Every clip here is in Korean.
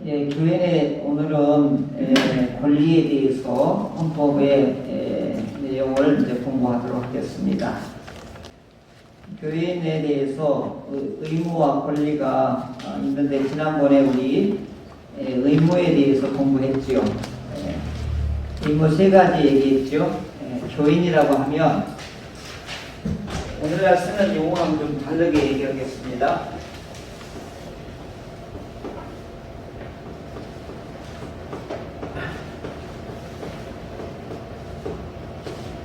교회 오늘은 권리에 대해서 헌법의 내용을 이제 공부하도록 하겠습니다. 교인에 대해서 의무와 권리가 있는데 지난번에 우리 의무에 대해서 공부했죠. 의무 세 가지 얘기했죠. 교인이라고 하면 오늘날 쓰는 용어랑 좀 다르게 얘기하겠습니다.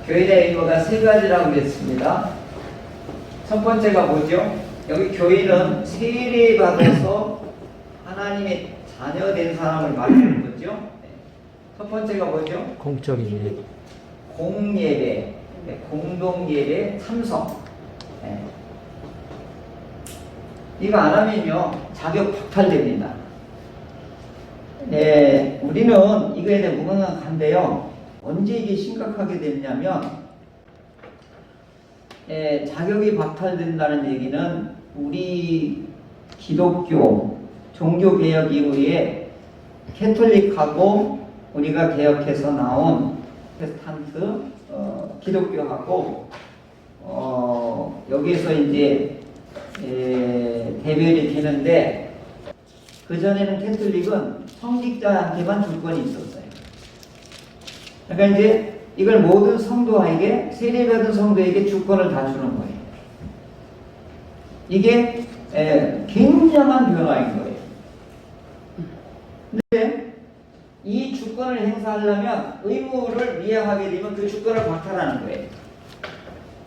교인의 의무가 세 가지라고 했습니다. 첫 번째가 뭐죠? 여기 교인은 세례받아서 하나님의 자녀 된 사람을 말하는 거죠. 첫 번째가 뭐죠? 공적인 예배. 공예배, 공동예배 참석. 이거 안 하면요 자격 박탈됩니다. 우리는 이거에 대해 무감각한데요. 언제 이게 심각하게 됐냐면 자격이 박탈된다는 얘기는 우리 기독교 종교개혁 이후에 캐톨릭하고 우리가 개혁해서 나온 프로테스탄트 기독교하고 여기에서 이제 대별이 되는데, 그전에는 캐톨릭은 성직자한테만 주권이 있었어요. 그러니까 이제 이걸 모든 성도에게, 세례받은 성도에게 주권을 다 주는 거예요. 이게 굉장한 변화인 거예요. 근데 이 주권을 행사하려면 의무를 미행하게 되면 그 주권을 박탈하는 거예요.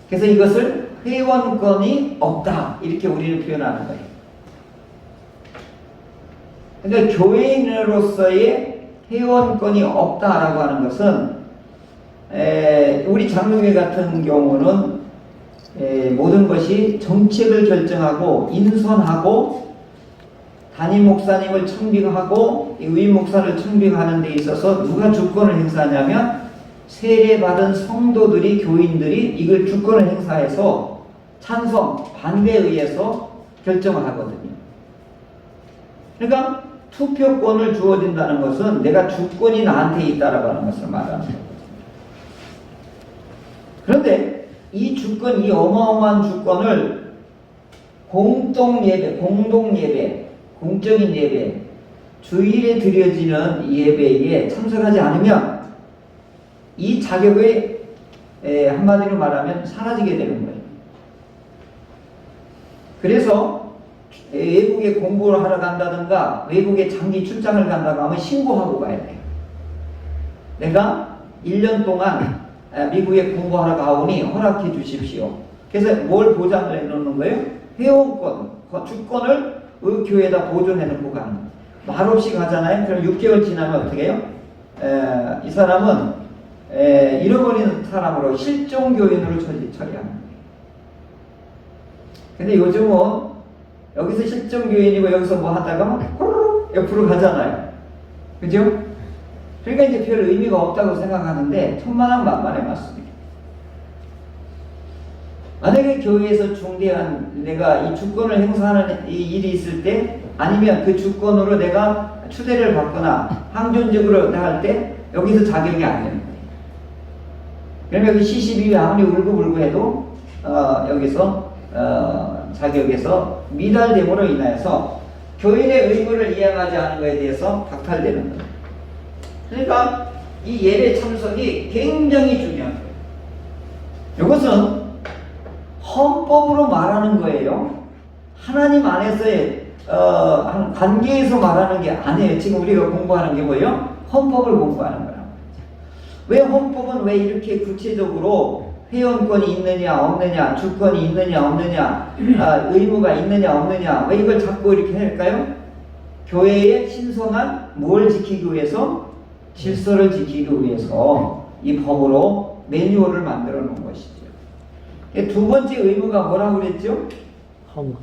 그래서 이것을 회원권이 없다 이렇게 우리는 표현하는 거예요. 그러니까 교회인으로서의 회원권이 없다라고 하는 것은 우리 장로교회 같은 경우는 모든 것이 정책을 결정하고 인선하고 담임 목사님을 청빙하고 의인 목사를 청빙하는 데 있어서 누가 주권을 행사하냐면 세례받은 성도들이, 교인들이 이걸 주권을 행사해서 찬성, 반대에 의해서 결정을 하거든요. 그러니까 투표권을 주어진다는 것은 내가 주권이 나한테 있다라고 하는 것을 말하는 거거든요. 그런데 이 주권, 이 어마어마한 주권을 공동예배, 공동예배, 공적인 예배, 주일에 드려지는 예배에 참석하지 않으면 이 자격이 한마디로 말하면 사라지게 되는 거예요. 그래서 외국에 공부를 하러 간다든가 외국에 장기 출장을 간다고 하면 신고하고 가야 돼요. 내가 1년 동안 미국에 공부하러 가오니 허락해 주십시오. 그래서 뭘 보장을 해놓는 거예요? 회원권, 주권을 교회에다 보존해 놓고 가는 거예요. 말없이 가잖아요. 그럼 6개월 지나면 어떻게 해요? 이 사람은 잃어버리는 사람으로 실종교인으로 처리하는 거예요. 근데 요즘은 여기서 실종교인이고 여기서 뭐 하다가 호로록 옆으로 가잖아요. 그죠? 그러니까 이제 별 의미가 없다고 생각하는데 천만한 만만해 맞습니다. 만약에 교회에서 중대한 내가 이 주권을 행사하는 이 일이 있을 때, 아니면 그 주권으로 내가 추대를 받거나 항존직으로 할 때 여기서 자격이 안 되는 거예요. 그러면 여기 CCB가 아무리 울고불고 해도 여기서 자격에서 미달됨으로 인하여서 교인의 의무를 이행하지 않은 것에 대해서 박탈되는 거예요. 그러니까 이 예배 참석이 굉장히 중요한 거예요. 이것은 헌법으로 말하는 거예요. 하나님 안에서의 관계에서 말하는 게 아니에요. 지금 우리가 공부하는 게 뭐예요? 헌법을 공부하는 거예요. 왜 헌법은 왜 이렇게 구체적으로 회원권이 있느냐 없느냐, 주권이 있느냐 없느냐, 의무가 있느냐 없느냐, 왜 이걸 자꾸 이렇게 할까요? 교회의 신성한 뭘 지키기 위해서? 질서를 지키기 위해서 이 법으로 매뉴얼을 만들어 놓은 것이죠. 두 번째 의무가 뭐라고 그랬죠? 헌금.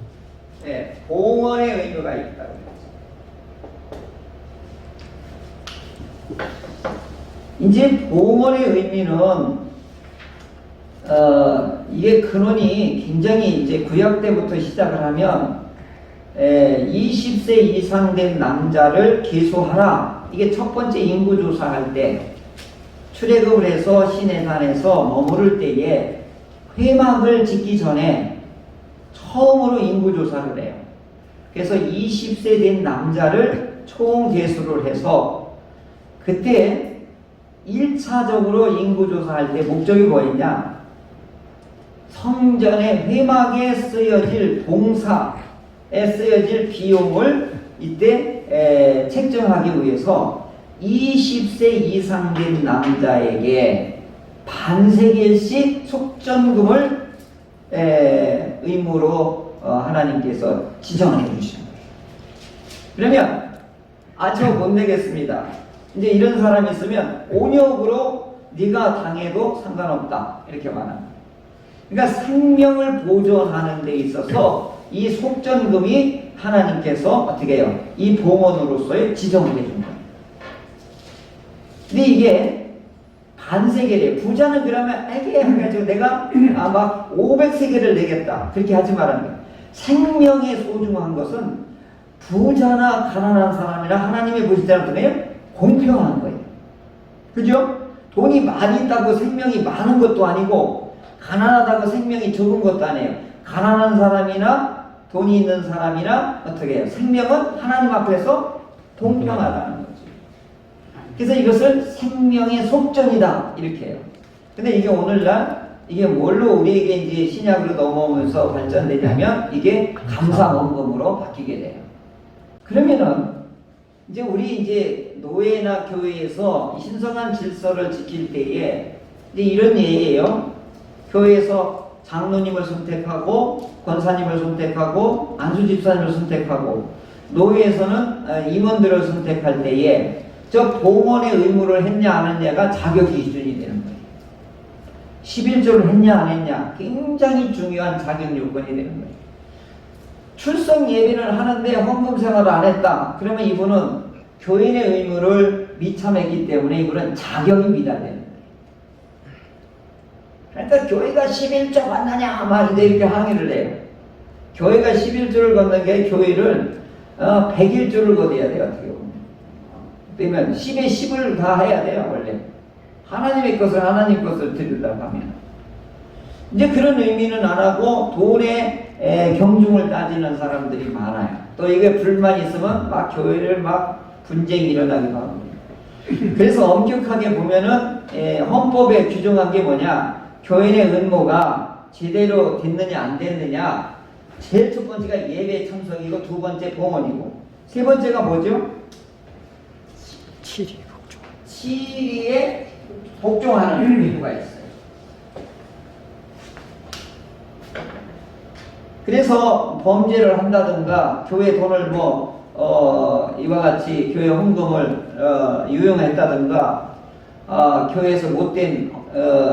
네, 봉헌의 의무가 있다고 그랬죠. 이제 봉헌의 의미는 이게 근원이 굉장히 이제 구약 때부터 시작을 하면 20세 이상 된 남자를 계수하라. 이게 첫 번째 인구조사할 때 출애굽을 해서 시내산에서 머무를 때에 회막을 짓기 전에 처음으로 인구조사를 해요. 그래서 20세 된 남자를 총 계수를 해서 그때 1차적으로 인구조사할 때 목적이 뭐였냐? 성전의 회막에 쓰여질 봉사에 쓰여질 비용을 이때 책정하기 위해서 20세 이상 된 남자에게 반세겔씩 속전금을 의무로 하나님께서 지정해 주신 거예요. 그러면 저 못 내겠습니다. 이제 이런 사람이 있으면 온역으로 네가 당해도 상관없다 이렇게 말합니다. 그러니까 생명을 보존하는 데 있어서 이 속전금이 하나님께서 어떻게 해요? 이 봉헌으로서의 지정을 해준 거예요. 근데 이게 반세겔이에요. 부자는 그러면 에게 해가지고 내가 막 500세겔을 내겠다 그렇게 하지 말라는 거예요. 생명의 소중한 것은 부자나 가난한 사람이나 하나님이 보실 때는 어때요? 공평한 거예요. 그죠? 돈이 많이 있다고 생명이 많은 것도 아니고 가난하다고 생명이 적은 것도 아니에요. 가난한 사람이나 돈이 있는 사람이나 어떻게 해요? 생명은 하나님 앞에서 동평하다는 거죠. 그래서 이것을 생명의 속전이다 이렇게 해요. 근데 이게 오늘날 이게 뭘로 우리에게 이제 신약으로 넘어오면서 발전되냐면 이게 감사원금으로 바뀌게 돼요. 그러면은 이제 우리 이제 노예나 교회에서 신성한 질서를 지킬 때에 이제 이런 예예요. 교회에서 장로님을 선택하고 권사님을 선택하고 안수집사님을 선택하고 노예에서는 임원들을 선택할 때에 저 봉헌의 의무를 했냐 안 했냐가 자격 기준이 되는 거예요. 11조를 했냐 안 했냐 굉장히 중요한 자격 요건이 되는 거예요. 출석 예비를 하는데 헌금 생활을 안 했다. 그러면 이분은 교인의 의무를 미참했기 때문에 이분은 자격이 미달되는 거예요. 그러니까 교회가 11조 받느냐 막 이렇게 항의를 해요. 교회가 11조를 걷는 게 교회를 101조를 거둬야 돼요. 어떻게 보면. 그러면 10에 10을 다 해야 돼요. 원래 하나님의 것을 하나님 것을 드리려고 하면 이제 그런 의미는 안 하고 돈의 경중을 따지는 사람들이 많아요. 또 이게 불만이 있으면 막 교회를 막 분쟁이 일어나기도 합니다. 그래서 엄격하게 보면은 헌법에 규정한 게 뭐냐? 교인의 의무가 제대로 됐느냐 안 됐느냐. 제일 첫 번째가 예배 참석이고 두 번째 봉헌이고 세 번째가 뭐죠? 치리에 복종하는 의무가 있어요. 그래서 범죄를 한다든가 교회 돈을 이와 같이 교회 헌금을 유용했다든가 교회에서 못된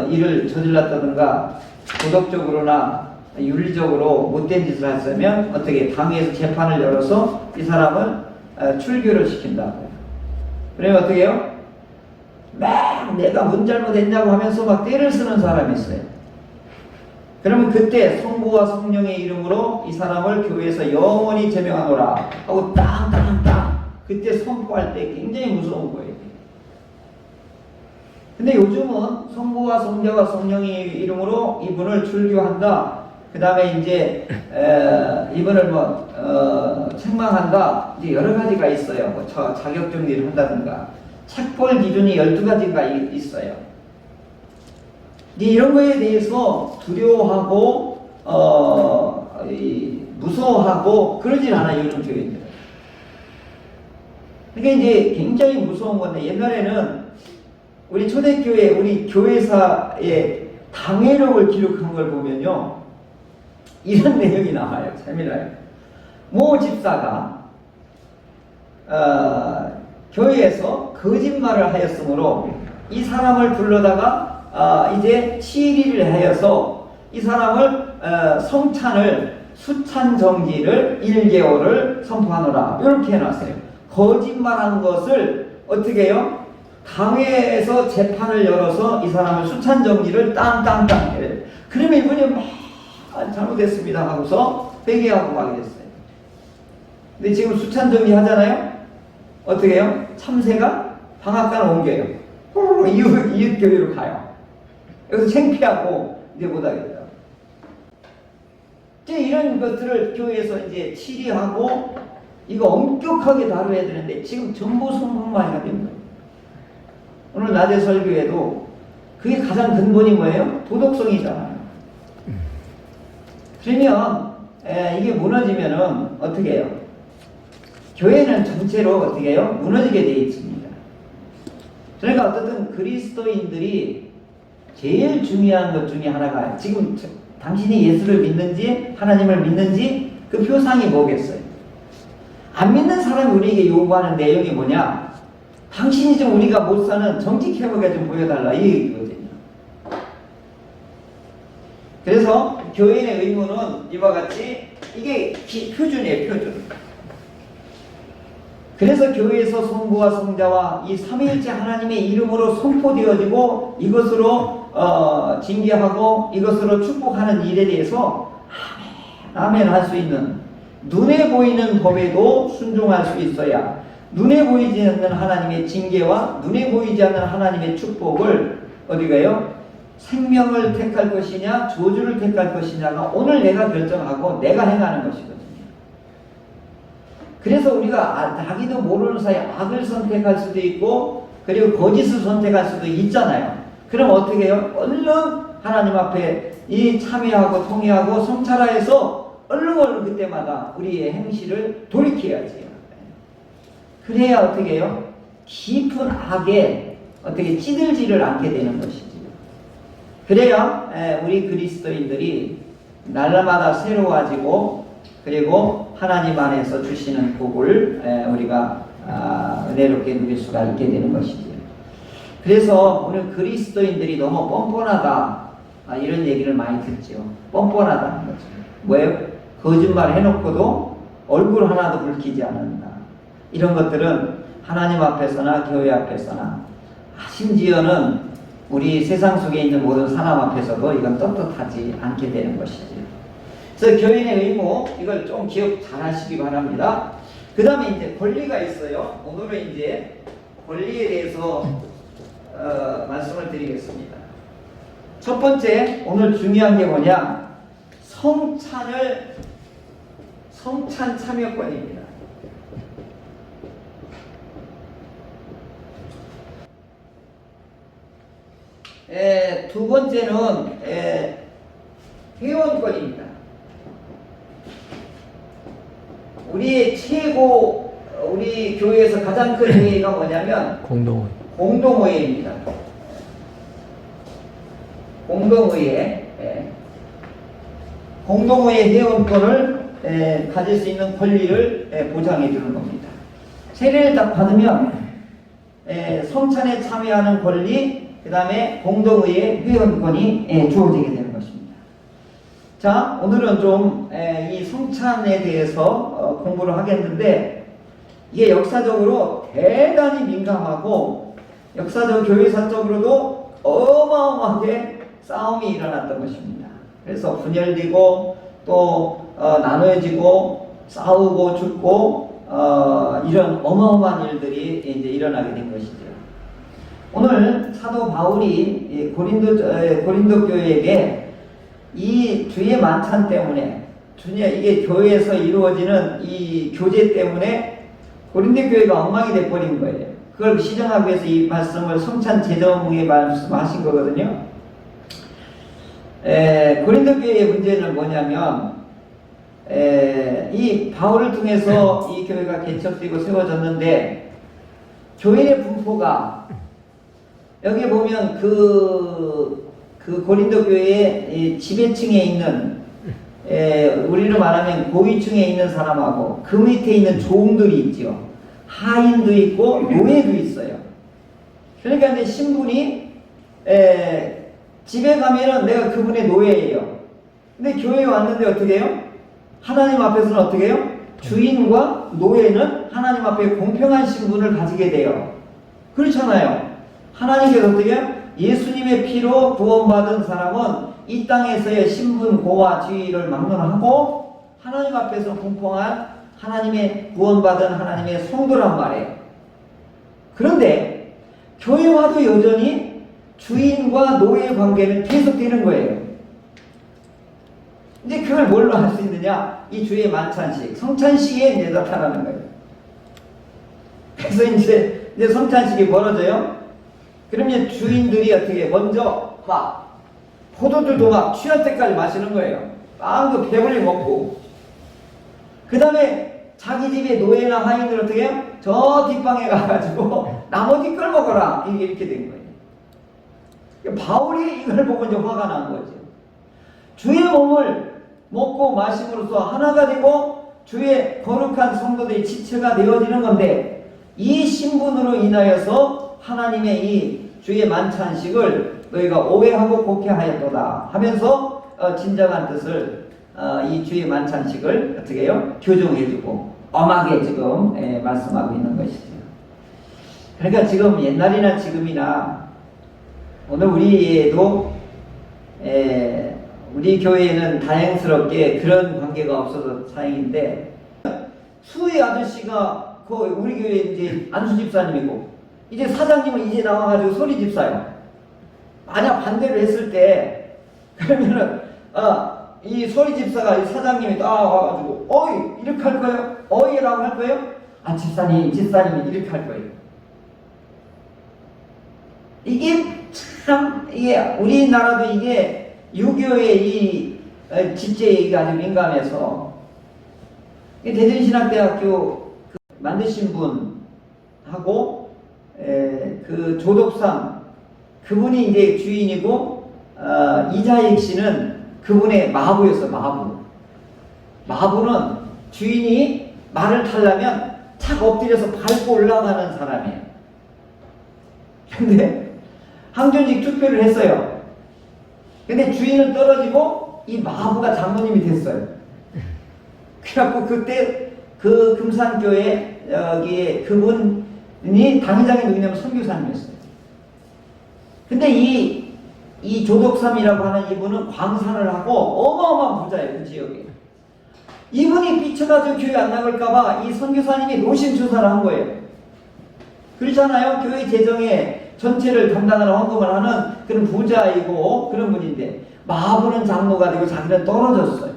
일을 저질렀다든가 도덕적으로나 윤리적으로 못된 짓을 했으면 어떻게 당에서 재판을 열어서 이 사람을 출교를 시킨다고요. 그러면 어떻게 해요? 막 내가 뭔 잘못했냐고 하면서 막 때를 쓰는 사람이 있어요. 그러면 그때 성부와 성령의 이름으로 이 사람을 교회에서 영원히 제명하노라 하고 땅땅땅 그때 선포할 때 굉장히 무서운 거예요. 근데 요즘은 성부와 성자와 성령의 이름으로 이분을 출교한다. 그 다음에 이제 이분을 책망한다. 이제 여러 가지가 있어요. 자격 정리를 한다든가 책벌 기준이 12가지가 있어요. 이런 거에 대해서 두려워하고 무서워하고 그러진 않아요. 요즘 교회들은. 그러니까 이제 굉장히 무서운 건데 옛날에는 우리 초대교회 우리 교회사의 당회록을 기록한 걸 보면요 이런 내용이 나와요. 재미나요. 모 집사가 교회에서 거짓말을 하였으므로 이 사람을 불러다가 이제 치리를 하여서 이 사람을 성찬을 수찬 정지를 1개월을 선포하노라 이렇게 해놨어요. 거짓말한 것을 어떻게 해요? 당회에서 재판을 열어서 이 사람을 수찬 정지를 땅땅땅 해요. 그러면 이분이 막 잘못했습니다 하고서 회개하고 가게 됐어요. 근데 지금 수찬 정리 하잖아요? 어떻게 해요? 참새가 방앗간을 옮겨요. 이웃 교회로 가요. 여기서 창피하고 이제 못하겠다. 이제 이런 것들을 교회에서 이제 치리하고 이거 엄격하게 다뤄야 되는데 지금 정보 성공만이 되는 거예요. 오늘 낮에 설교에도 그게 가장 근본이 뭐예요? 도덕성이잖아요. 그러면 이게 무너지면은 어떻게 해요? 교회는 전체로 어떻게 해요? 무너지게 되어 있습니다. 그러니까 어떻든 그리스도인들이 제일 중요한 것 중에 하나가 지금 당신이 예수를 믿는지 하나님을 믿는지 그 표상이 뭐겠어요? 안 믿는 사람이 우리에게 요구하는 내용이 뭐냐? 당신이 좀 우리가 못 사는 정직해보게 좀 보여달라 이 얘기거든요. 그래서 교인의 의무는 이와 같이 이게 표준이에요, 표준. 그래서 교회에서 성부와 성자와 이 삼위일체 하나님의 이름으로 선포되어지고 이것으로 징계하고 이것으로 축복하는 일에 대해서 아멘 할 수 있는 눈에 보이는 법에도 순종할 수 있어야 눈에 보이지 않는 하나님의 징계와 눈에 보이지 않는 하나님의 축복을 어디가요? 생명을 택할 것이냐 저주를 택할 것이냐가 오늘 내가 결정하고 내가 행하는 것이거든요. 그래서 우리가 자기도 모르는 사이에 악을 선택할 수도 있고 그리고 거짓을 선택할 수도 있잖아요. 그럼 어떻게 해요? 얼른 하나님 앞에 이 참여하고 통회하고 성찰하여서 얼른 그때마다 우리의 행실을 돌이켜야지. 그래야 어떻게 해요? 깊은 악에 어떻게 찌들지를 않게 되는 것이지. 그래야 우리 그리스도인들이 날마다 새로워지고 그리고 하나님 안에서 주시는 복을 우리가 은혜롭게 누릴 수가 있게 되는 것이지요. 그래서 오늘 그리스도인들이 너무 뻔뻔하다 이런 얘기를 많이 듣죠. 뻔뻔하다는 거죠. 뭐예요? 거짓말 해놓고도 얼굴 하나도 붉히지 않는다. 이런 것들은 하나님 앞에서나 교회 앞에서나 심지어는 우리 세상 속에 있는 모든 사람 앞에서도 이건 떳떳하지 않게 되는 것이죠. 그래서 교인의 의무 이걸 좀 기억 잘 하시기 바랍니다. 그 다음에 이제 권리가 있어요. 오늘은 이제 권리에 대해서 말씀을 드리겠습니다. 첫 번째 오늘 중요한 게 뭐냐? 성찬 참여권입니다. 두 번째는 회원권입니다. 우리 교회에서 가장 큰 회의가 뭐냐면 공동회의입니다. 공동회의 회원권을 가질 수 있는 권리를 보장해 주는 겁니다. 세례를 딱 받으면 성찬에 참여하는 권리, 그 다음에 공동의회 회원권이 주어지게 되는 것입니다. 자, 오늘은 좀 이 성찬에 대해서 공부를 하겠는데 이게 역사적으로 대단히 민감하고 교회사적으로도 어마어마하게 싸움이 일어났던 것입니다. 그래서 분열되고 또 나눠지고 싸우고 죽고 이런 어마어마한 일들이 이제 일어나게 된 것이죠. 오늘 사도 바울이 고린도 교회에게 이 주의 만찬 때문에 이게 교회에서 이루어지는 이 교제 때문에 고린도 교회가 엉망이 돼버린 거예요. 그걸 시정하기 위해서 이 말씀을 성찬 제정에 말씀하신 거거든요. 고린도 교회의 문제는 뭐냐면 이 바울을 통해서 이 교회가 개척되고 세워졌는데 교회의 분포가 여기 보면 그 고린도 교회의 지배층에 있는 우리로 말하면 고위층에 있는 사람하고 그 밑에 있는 종들이 있죠. 하인도 있고 노예도 있어요. 그러니까 이제 신분이 집에 가면은 내가 그분의 노예예요. 근데 교회에 왔는데 어떻게 해요? 하나님 앞에서는 어떻게 해요? 주인과 노예는 하나님 앞에 공평한 신분을 가지게 돼요. 그렇잖아요. 하나님께서 어떻게 해요? 예수님의 피로 구원받은 사람은 이 땅에서의 신분, 고와 지위를 막론하고 하나님 앞에서 공평한 하나님의 구원받은 하나님의 성도란 말이에요. 그런데 교회와도 여전히 주인과 노예 관계는 계속되는 거예요. 이제 그걸 뭘로 할 수 있느냐? 이 주의 만찬식, 성찬식에 이제 나타나는 거예요. 그래서 이제 성찬식이 벌어져요. 그러면 주인들이 어떻게 먼저 막 포도주도 막 취할 때까지 마시는 거예요. 빵도 배불리 먹고. 그 다음에 자기 집에 노예나 하인들 어떻게 해요? 저 뒷방에 가가지고 나머지 걸 먹어라. 이렇게 된 거예요. 바울이 이걸 보고 이제 화가 난 거죠. 주의 몸을 먹고 마심으로써 하나가 되고 주의 거룩한 성도들의 지체가 되어지는 건데, 이 신분으로 인하여서 하나님의 이 주의 만찬식을 너희가 오해하고 곡해하였도다 하면서 진정한 뜻을 이 주의 만찬식을 어떻게 해요? 교정해주고 엄하게 지금 말씀하고 있는 것이죠. 그러니까 지금 옛날이나 지금이나 오늘 우리에도 우리 교회에는 다행스럽게 그런 관계가 없어서 다행인데, 수의 아저씨가 우리 교회 이제 안수 집사님이고, 이제 사장님은 이제 나와가지고 소리 집사요. 만약 반대를 했을 때, 그러면은 이 소리 집사가 이 사장님이 딱 와가지고 어이 이렇게 할 거예요? 어이라고 할 거예요? 아 집사님이 이렇게 할 거예요. 이게 참 우리나라도 이게 유교의 이 지체에 아주 민감해서, 대전신학대학교 만드신 분하고 그 조덕삼 그분이 이제 주인이고, 이자익 씨는 그분의 마부였어. 마부는 주인이 말을 타려면 착 엎드려서 밟고 올라가는 사람이에요. 근데 항존직 투표를 했어요. 근데 주인은 떨어지고 이 마부가 장로님이 됐어요. 그래갖고 그때 그 금산교회 여기에 그분이 당회장이 누구냐면 선교사님이었어요. 근데 이 조덕삼이라고 하는 이분은 광산을 하고 어마어마한 부자예요. 그 지역에. 이분이 삐쳐가지고 교회 안 나갈까봐 이 선교사님이 노심초사를 한 거예요. 그렇잖아요. 교회 재정에 전체를 담당하는 헌금을 하는 그런 부자이고 그런 분인데, 마부는 장로가 되고 자기는 떨어졌어요.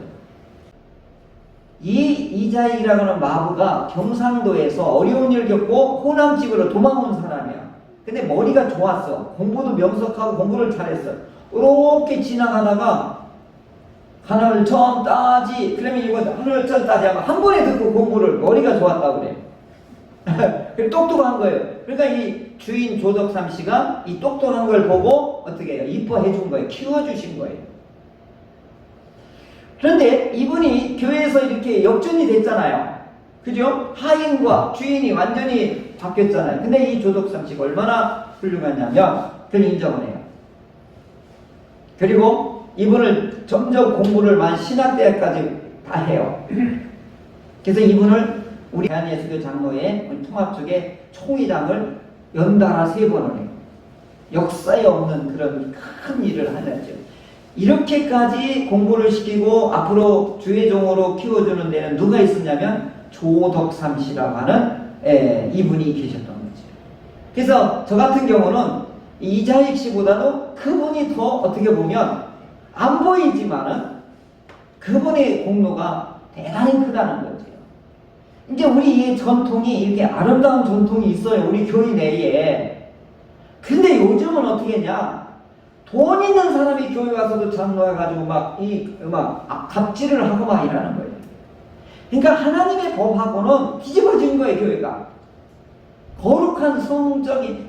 이자익이라고 하는 마부가 경상도에서 어려운 일을 겪고 호남집으로 도망온 사람이야. 근데 머리가 좋았어. 공부도 명석하고 공부를 잘했어. 이렇게 지나가다가 하늘 처음 따지, 그러면 이거 하늘 처음 따지 하면 한 번에 듣고 공부를, 머리가 좋았다고 그래. 똑똑한 거예요. 그러니까 이 주인 조덕삼 씨가 이 똑똑한 걸 보고 어떻게 해요? 이뻐해 준 거예요. 키워주신 거예요. 그런데 이분이 교회에서 이렇게 역전이 됐잖아요. 그죠? 하인과 주인이 완전히 바뀌었잖아요. 근데 이 조덕삼 씨가 얼마나 훌륭하냐면 그걸 인정을 해요. 그리고 이분을 점점 공부를 많이 신학대학까지 다 해요. 그래서 이분을 우리 대한예수교 장로회 통합 쪽에 총회장을 연달아 3번을 해요. 역사에 없는 그런 큰 일을 하셨죠. 이렇게까지 공부를 시키고 앞으로 주의종으로 키워주는 데는 누가 있었냐면 조덕삼 씨라고 하는 이분이 계셨던 거죠. 그래서 저 같은 경우는 이자익 씨보다도 그분이 더 어떻게 보면 안 보이지만은 그분의 공로가 대단히 크다는 거죠. 이제 우리 이 전통이 이렇게 아름다운 전통이 있어요. 우리 교회 내에. 근데 요즘은 어떻게 했냐? 돈 있는 사람이 교회 와서도 장로해가지고 갑질을 하고 막 이러는 거예요. 그러니까 하나님의 법하고는 뒤집어진 거예요, 교회가. 거룩한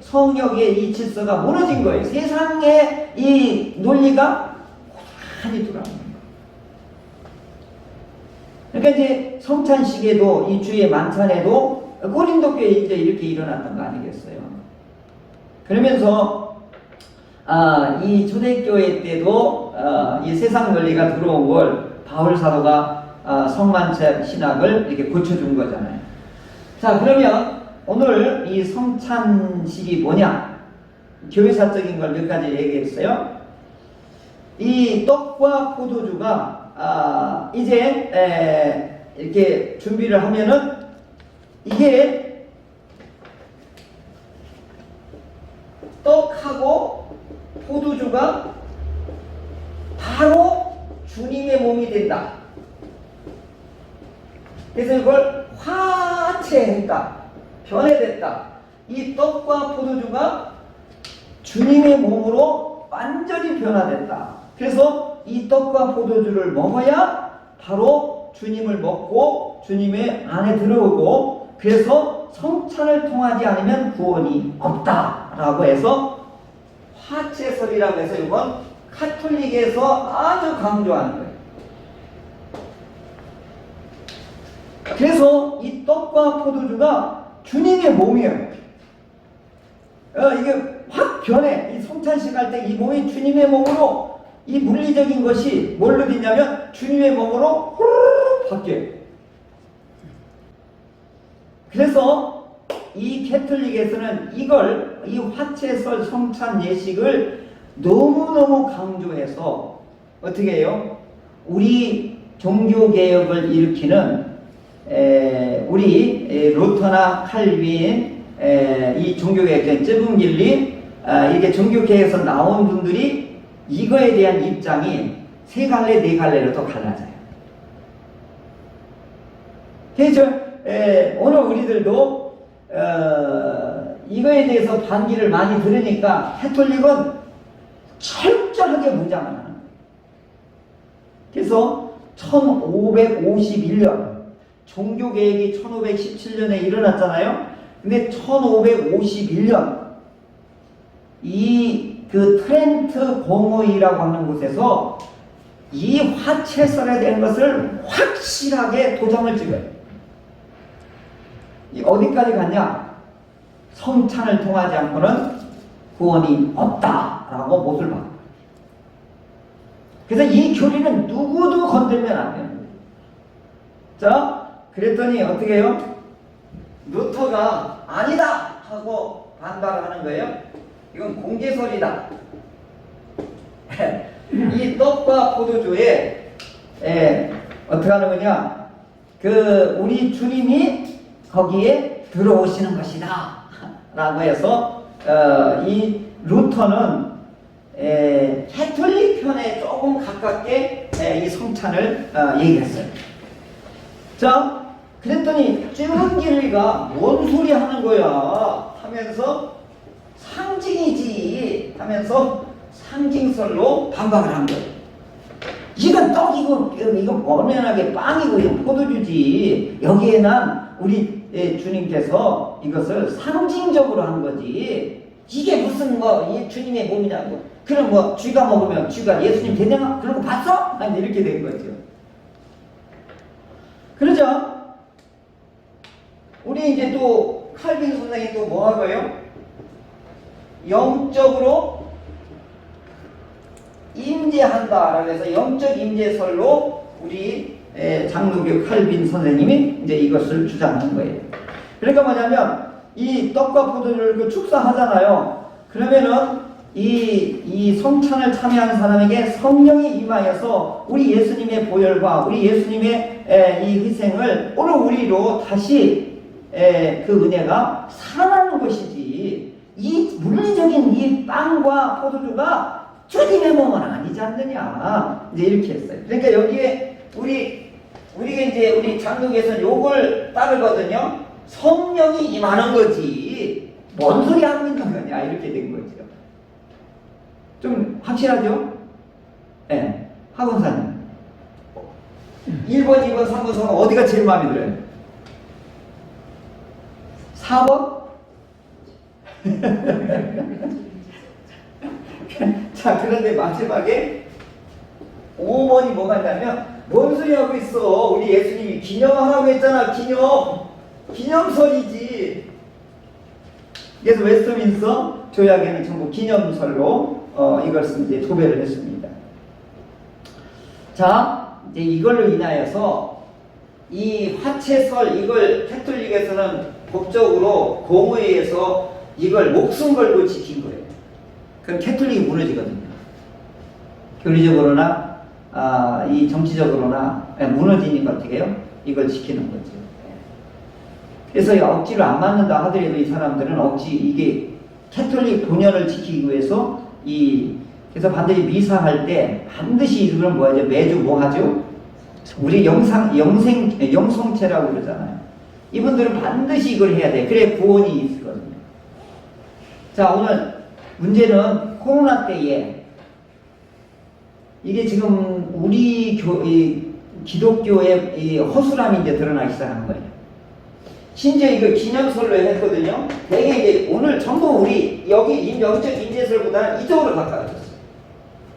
성역의 이 질서가 무너진 거예요. 세상의 이 논리가 고스란히 들어가는 거예요. 그러니까 이제 성찬식에도 이 주의 만찬에도 고린도 교회에 이제 이렇게 일어났던 거 아니겠어요? 그러면서 이 초대교회 때도 이 세상 논리가 들어온 걸 바울 사도가 성만찬 신학을 이렇게 고쳐준 거잖아요. 자, 그러면 오늘 이 성찬식이 뭐냐? 교회사적인 걸 몇 가지 얘기했어요. 이 떡과 포도주가 이제 이렇게 준비를 하면은 이게 떡하고 포도주가 바로 주님의 몸이 된다. 그래서 이걸 화체했다. 변해됐다. 이 떡과 포도주가 주님의 몸으로 완전히 변화됐다. 그래서 이 떡과 포도주를 먹어야 바로 주님을 먹고 주님의 안에 들어오고, 그래서 성찬을 통하지 않으면 구원이 없다라고 해서 화채설이라고 해서 이건 카톨릭에서 아주 강조하는 거예요. 그래서 이 떡과 포도주가 주님의 몸이에요. 이게 확 변해. 이 성찬식 할 때 이 몸이 주님의 몸으로, 이 물리적인 것이 뭘로 되냐면 주님의 몸으로 후루룩 바뀌어요. 그래서 이 캐톨릭에서는 이걸, 이 화채설 성찬 예식을 너무너무 강조해서 어떻게 해요? 우리 종교개혁을 일으키는 우리 루터나 칼빈, 이 종교개혁, 쯔붕길리, 이게 종교개혁에서 나온 분들이 이거에 대한 입장이 세 갈래, 네 갈래로 또 갈라져요. 그래서 오늘 우리들도 이거에 대해서 반기를 많이 들으니까 캐톨릭은 철저하게 무장을 하는 거예요. 그래서 1551년 종교개혁이 1517년에 일어났잖아요. 근데 1551년 그 트렌트 공의라고 하는 곳에서 이 화채설에 대한 것을 확실하게 도장을 찍어요. 어디까지 갔냐? 성찬을 통하지 않고는 구원이 없다라고 못을 박아요. 그래서 이 교리는 누구도 건들면 안 돼요. 자, 그랬더니 어떻게 해요? 루터가 아니다 하고 반발을 하는 거예요. 이건 공개설이다. 이 떡과 포도주에 어떻게 하는 거냐? 우리 주님이 거기에 들어오시는 것이다 라고 해서 이 루터는 캐톨릭 편에 조금 가깝게 이 성찬을 얘기했어요. 자, 그랬더니 쯔붕길리가 뭔 소리 하는 거야 하면서 상징이지 하면서 상징설로 반박을 한 거예요. 이건 떡이고 이건 엄연하게 빵이고 포도주지, 여기에는 우리 주님께서 이것을 상징적으로 한 거지 이게 무슨 이 주님의 몸이냐고. 그럼 쥐가 먹으면 쥐가 예수님 되냐? 그런 거 봤어? 아니 이렇게 된 거죠. 그러죠. 우리 이제 또 칼빈 선생이 또 뭐 하고요? 영적으로 임재한다라고 해서 영적 임재설로 우리 장로교 칼빈 선생님이 이제 이것을 주장한 거예요. 그러니까 뭐냐면 이 떡과 포도주를 축사하잖아요. 그러면은 이 성찬을 참여하는 사람에게 성령이 임하여서 우리 예수님의 보혈과 우리 예수님의 이 희생을 오늘 우리로 다시 그 은혜가 살아나는 것이지, 이 물리적인 이 빵과 포도주가 주님의 몸은 아니지 않느냐 이제 이렇게 했어요. 그러니까 여기에 우리가 이제 우리 장로교에서는 요걸 따르거든요. 성령이 임하는 거지 뭔 소리 하고 있는 거냐 이렇게 된 거죠. 좀 확실하죠? 네. 학원사님 1번, 2번, 3번, 4번 어디가 제일 마음에 들어요? 4번? 자, 그런데 마지막에 5번이 뭐가 있냐면 뭔 소리 하고 있어, 우리 예수님이 기념하라고 했잖아. 기념설이지. 그래서 웨스트민스터 조약에는 전부 기념설로 이것을 이제 도배를 했습니다. 자, 이제 이걸로 인하여서 이 화채설, 이걸 캐톨릭에서는 법적으로 공의에서 이걸 목숨 걸고 지킨 거예요. 그럼 캐톨릭이 무너지거든요. 교리적으로나 이 정치적으로나 무너지니까 어떻게 해요? 이걸 시키는 거죠. 그래서 억지로 안 맞는다 하더라도 이 사람들은 이게 캐톨릭 본연을 지키기 위해서 그래서 반드시 미사할 때 반드시 이걸 뭐하죠? 매주 뭐 하죠? 우리 영성체라고 그러잖아요. 이분들은 반드시 이걸 해야 돼. 그래 구원이 있거든요. 자, 오늘 문제는 코로나 때에 이게 지금 우리 기독교의 허술함이 이제 드러나기 시작하는 거예요. 심지어 이거 기념설로 했거든요. 되게 이제 오늘 전부 우리 여기 영적 인재설보다는 이쪽으로 가까워졌어요.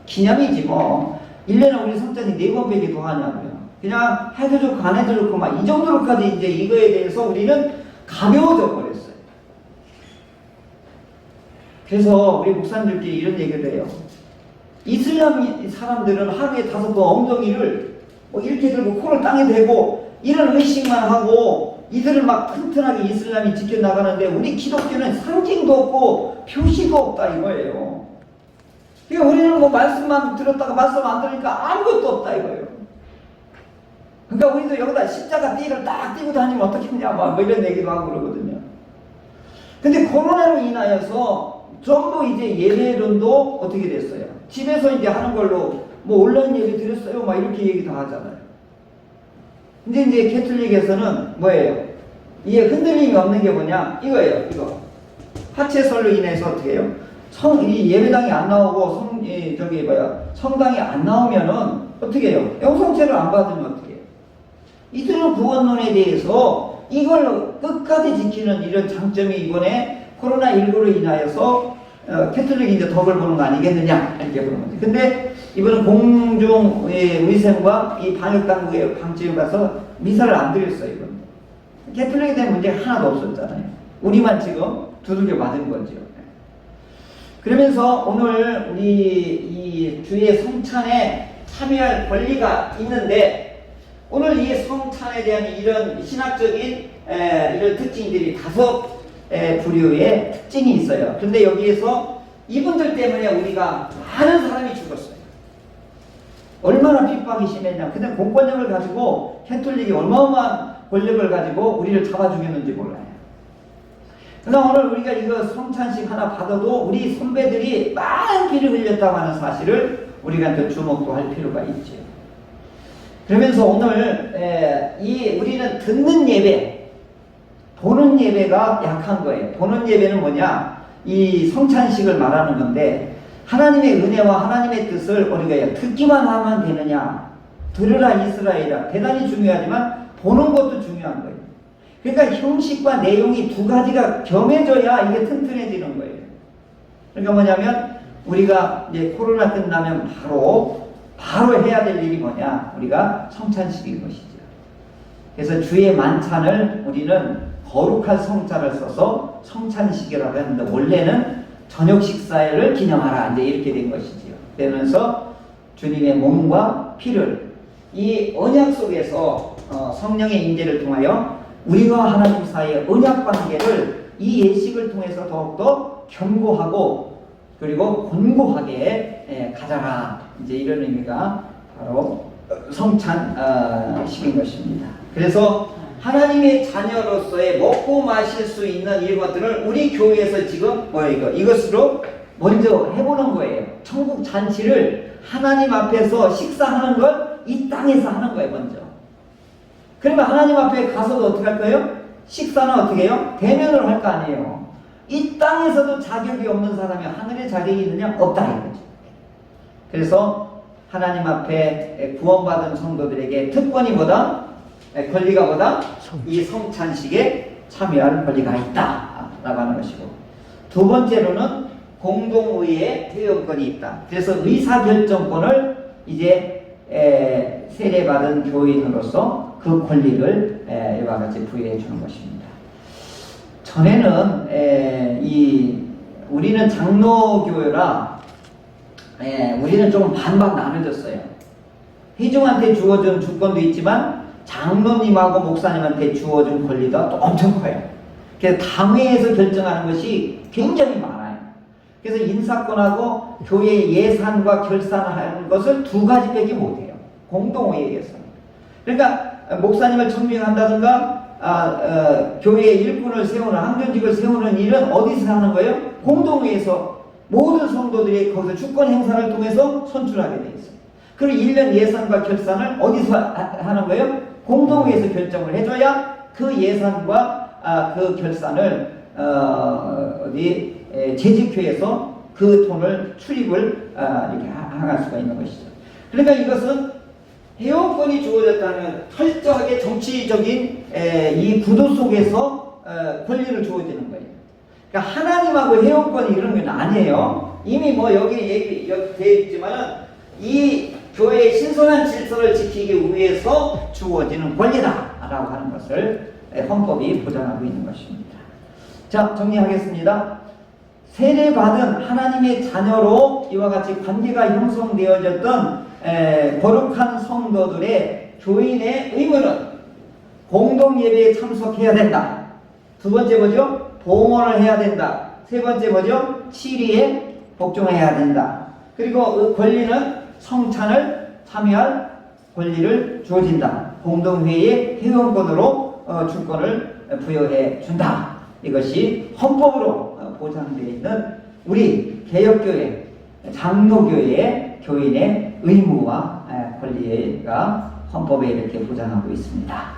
기념이지 뭐. 1년에 우리 성찬이 4번 빼기도 하냐고요. 그냥 해도 좋고 안 해도 좋고 막 이 정도로까지 이제 이거에 대해서 우리는 가벼워져 버렸어요. 그래서 우리 목사님들끼리 이런 얘기를 해요. 이슬람 사람들은 하루에 5번 엉덩이를 이렇게 들고 코를 땅에 대고 이런 의식만 하고 이들은 막 튼튼하게 이슬람이 지켜나가는데 우리 기독교는 상징도 없고 표시도 없다 이거예요. 그러니까 우리는 뭐 말씀만 들었다가 말씀 안 들으니까 아무것도 없다 이거예요. 그러니까 우리도 여기다 십자가 띠를 딱 띠고 다니면 어떻겠냐 뭐 이런 얘기도 하고 그러거든요. 근데 코로나로 인하여서 전부 이제 예배론도 어떻게 됐어요? 집에서 이제 하는 걸로 뭐 온라인 예배 드렸어요 막 이렇게 얘기도 하잖아요. 근데 이제 캐톨릭에서는 뭐예요? 이게 흔들림이 없는 게 뭐냐? 이거예요, 이거. 하체설로 인해서 어떻게 해요? 이 예배당이 안 나오고 성당이 안 나오면은 어떻게 해요? 영성체를 안 받으면 어떻게 해요? 이들은 구원론에 대해서 이걸 끝까지 지키는 이런 장점이 이번에 코로나19로 인하여서 캐톨릭이 이제 덕을 보는 거 아니겠느냐 이렇게 보는 거죠. 근데 이번은 공중 위생과 이 방역 당국의 방침에 가서 미사를 안 드렸어요. 이번 캐톨릭에 대한 문제가 하나도 없었잖아요. 우리만 지금 두들겨 맞은 거죠. 그러면서 오늘 우리 이 주의 성찬에 참여할 권리가 있는데 오늘 이 성찬에 대한 이런 신학적인 이런 특징들이 5부류의 특징이 있어요. 근데 여기에서 이분들 때문에 우리가 많은 사람이 죽었어요. 얼마나 핍박이 심했냐. 근데 공권력을 가지고 캐톨릭이 어마어마한 권력을 가지고 우리를 잡아 죽였는지 몰라요. 그러나 오늘 우리가 이거 성찬식 하나 받아도 우리 선배들이 많은 피를 흘렸다고 하는 사실을 우리가 또 주목도 할 필요가 있죠. 그러면서 오늘 우리는 듣는 예배, 보는 예배가 약한 거예요. 보는 예배는 뭐냐? 이 성찬식을 말하는 건데 하나님의 은혜와 하나님의 뜻을 우리가 듣기만 하면 되느냐? 들으라 이스라엘아. 대단히 중요하지만 보는 것도 중요한 거예요. 그러니까 형식과 내용이 2가지가 겸해져야 이게 튼튼해지는 거예요. 그러니까 뭐냐면 우리가 이제 코로나 끝나면 바로 해야 될 일이 뭐냐? 우리가 성찬식인 것이죠. 그래서 주의 만찬을 우리는 거룩한 성찬을 써서 성찬식이라고 했는데 원래는 저녁 식사를 기념하라 이제 이렇게 된 것이지요. 그러면서 주님의 몸과 피를 이 언약 속에서 성령의 인재를 통하여 우리와 하나님 사이의 언약 관계를 이 예식을 통해서 더욱더 견고하고 그리고 권고하게 가져라 이제 이런 의미가 바로 성찬식인 것입니다. 그래서 하나님의 자녀로서의 먹고 마실 수 있는 이것들을 우리 교회에서 지금 이것으로 먼저 해보는 거예요. 천국 잔치를 하나님 앞에서 식사하는 걸 이 땅에서 하는 거예요. 먼저. 그러면 하나님 앞에 가서도 어떻게 할 거예요? 식사는 어떻게 해요? 대면으로 할 거 아니에요. 이 땅에서도 자격이 없는 사람이 하늘에 자격이 있느냐? 없다 이거죠. 그래서 하나님 앞에 구원받은 성도들에게 특권이 뭐다? 권리가 뭐다? 이 성찬식에 참여할 권리가 있다 라고 하는 것이고, 2번째로는 공동의회 회원권이 있다. 그래서 의사결정권을 이제 세례받은 교인으로서 그 권리를 이와 같이 부여해 주는 것입니다. 전에는 우리는 장로교회라 우리는 좀 반반 나눠졌어요. 회중한테 주어준 주권도 있지만 장로님하고 목사님한테 주어준 권리가 또 엄청 커요. 그래서 당회에서 결정하는 것이 굉장히 많아요. 그래서 인사권하고 교회 예산과 결산하는 것을 2가지밖에 못해요. 공동회의에서. 그러니까 목사님을 청명한다든가 교회의 일꾼을 세우는 항존직을 세우는 일은 어디서 하는 거예요? 공동회에서 모든 성도들이 거기서 주권 행사를 통해서 선출하게 돼 있어요. 그리고 1년 예산과 결산을 어디서 하는 거예요? 공동회에서 결정을 해줘야 그 예산과 그 결산을 재직회에서 그 돈을 출입을 이렇게 할 수가 있는 것이죠. 그러니까 이것은 회원권이 주어졌다는 철저하게 정치적인 이 구도 속에서 권리를 주어지는 거예요. 그러니까 하나님하고 회원권이 이런 건 아니에요. 이미 뭐 여기 되어 있지만은 이 교회의 신선한 질서를 지키기 위해서 주어지는 권리다라고 하는 것을 헌법이 보장하고 있는 것입니다. 자, 정리하겠습니다. 세례받은 하나님의 자녀로 이와 같이 관계가 형성되어졌던 거룩한 성도들의 교인의 의무는 공동예배에 참석해야 된다. 두 번째 뭐죠? 봉헌을 해야 된다. 세 번째 뭐죠? 치리에 복종해야 된다. 그리고 그 권리는 성찬을 참여할 권리를 주어진다. 공동회의의 회원권으로 주권을 부여해 준다. 이것이 헌법으로 보장되어 있는 우리 개혁교회, 장로교회의 교인의 의무와 권리가 헌법에 이렇게 보장하고 있습니다.